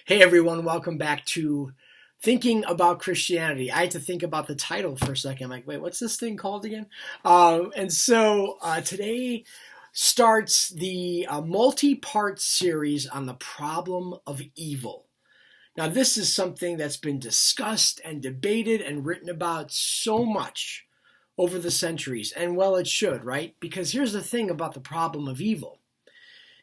Hey everyone, welcome back to Thinking About Christianity. I had to think about the title for a second. I'm like, wait, what's this thing called again? Today starts the multi-part series on the problem of evil. Now, this is something that's been discussed and debated and written about so much over the centuries, and well, it should, right? Because here's the thing about the problem of evil.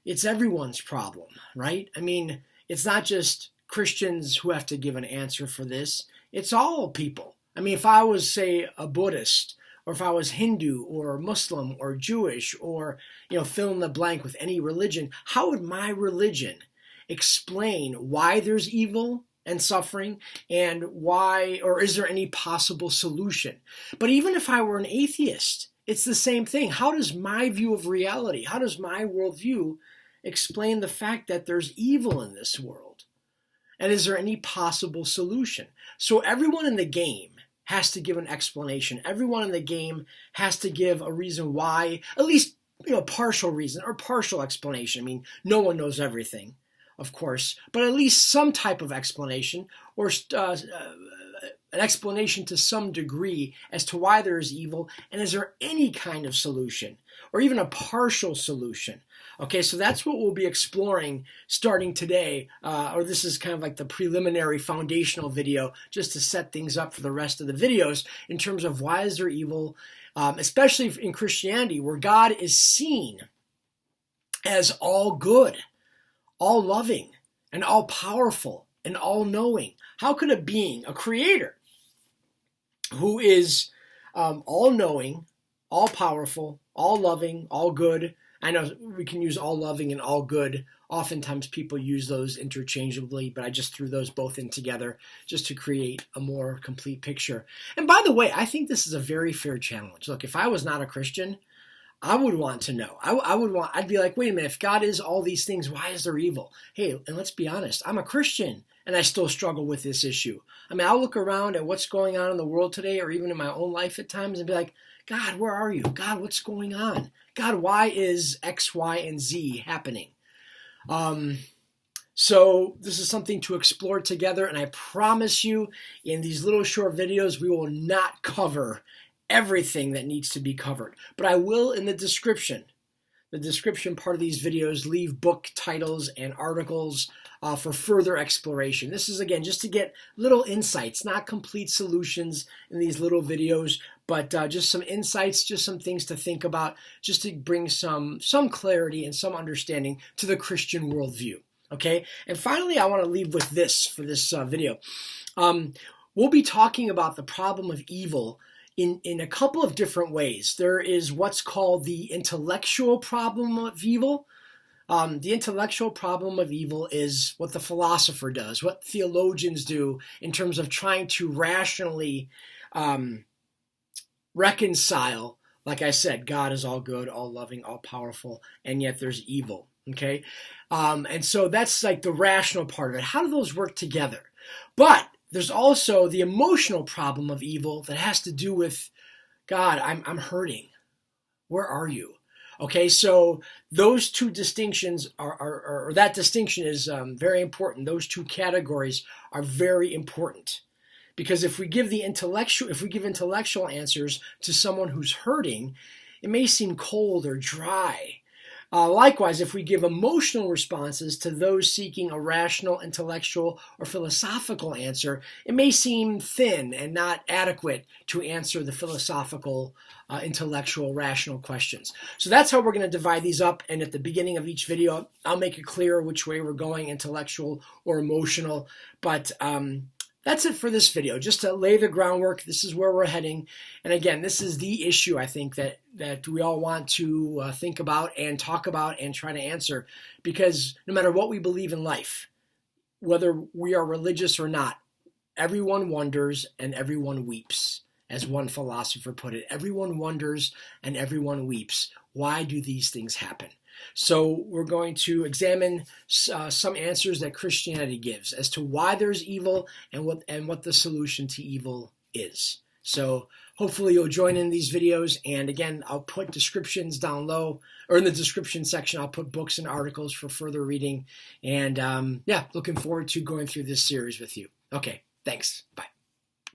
It's everyone's problem, right? I mean, it's not just Christians who have to give an answer for this. It's all people. I mean, if I was, say, a Buddhist, or if I was Hindu or Muslim or Jewish or, fill in the blank with any religion, how would my religion explain why there's evil and suffering and why, or is there any possible solution? But even if I were an atheist, it's the same thing. How does my view of reality, how does my worldview explain the fact that there's evil in this world? And is there any possible solution? So everyone in the game has to give an explanation. Everyone in the game has to give a reason why, at least, partial reason or partial explanation. I mean, no one knows everything, of course, but at least some type of explanation or an explanation to some degree as to why there is evil, and is there any kind of solution or even a partial solution. Okay, so that's what we'll be exploring starting today, or this is kind of like the preliminary foundational video just to set things up for the rest of the videos in terms of why is there evil, especially in Christianity, where God is seen as all good, all loving, and all powerful, and all knowing. How could a being, a creator, who is all knowing, all powerful, all loving, all good. I know we can use all loving and all good. Oftentimes people use those interchangeably, but I just threw those both in together just to create a more complete picture. And by the way, I think this is a very fair challenge. Look, if I was not a Christian, I would want to know. I'd be like, wait a minute, if God is all these things, why is there evil? Hey, and let's be honest, I'm a Christian and I still struggle with this issue. I mean, I'll look around at what's going on in the world today or even in my own life at times and be like, God, where are you? God, what's going on? God, why is X, Y, and Z happening? So this is something to explore together, and I promise you in these little short videos, we will not cover everything that needs to be covered. But I will, in the description part of these videos, leave book titles and articles for further exploration. This is, again, just to get little insights, not complete solutions in these little videos, but just some insights, just some things to think about, just to bring some clarity and some understanding to the Christian worldview. Okay? And finally, I want to leave with this for this video. We'll be talking about the problem of evil in a couple of different ways. There is what's called the intellectual problem of evil. The intellectual problem of evil is what the philosopher does, what theologians do in terms of trying to rationally reconcile, like I said, God is all good, all loving, all powerful, and yet there's evil. Okay? And so that's like the rational part of it. How do those work together? But there's also the emotional problem of evil that has to do with, God, I'm hurting. Where are you? Okay, so those two distinctions or that distinction is very important. Those two categories are very important. Because if we give intellectual answers to someone who's hurting, it may seem cold or dry. Likewise, if we give emotional responses to those seeking a rational, intellectual, or philosophical answer, it may seem thin and not adequate to answer the philosophical, intellectual, rational questions. So that's how we're going to divide these up. And at the beginning of each video, I'll make it clear which way we're going, intellectual or emotional. But that's it for this video, just to lay the groundwork. This is where we're heading. And again, this is the issue, I think, that we all want to think about and talk about and try to answer. Because no matter what we believe in life, whether we are religious or not, everyone wonders and everyone weeps. As one philosopher put it, everyone wonders and everyone weeps. Why do these things happen? So we're going to examine some answers that Christianity gives as to why there's evil and what the solution to evil is. So hopefully you'll join in these videos. And again, I'll put descriptions down low, or in the description section, I'll put books and articles for further reading. And yeah, looking forward to going through this series with you. Okay, thanks. Bye.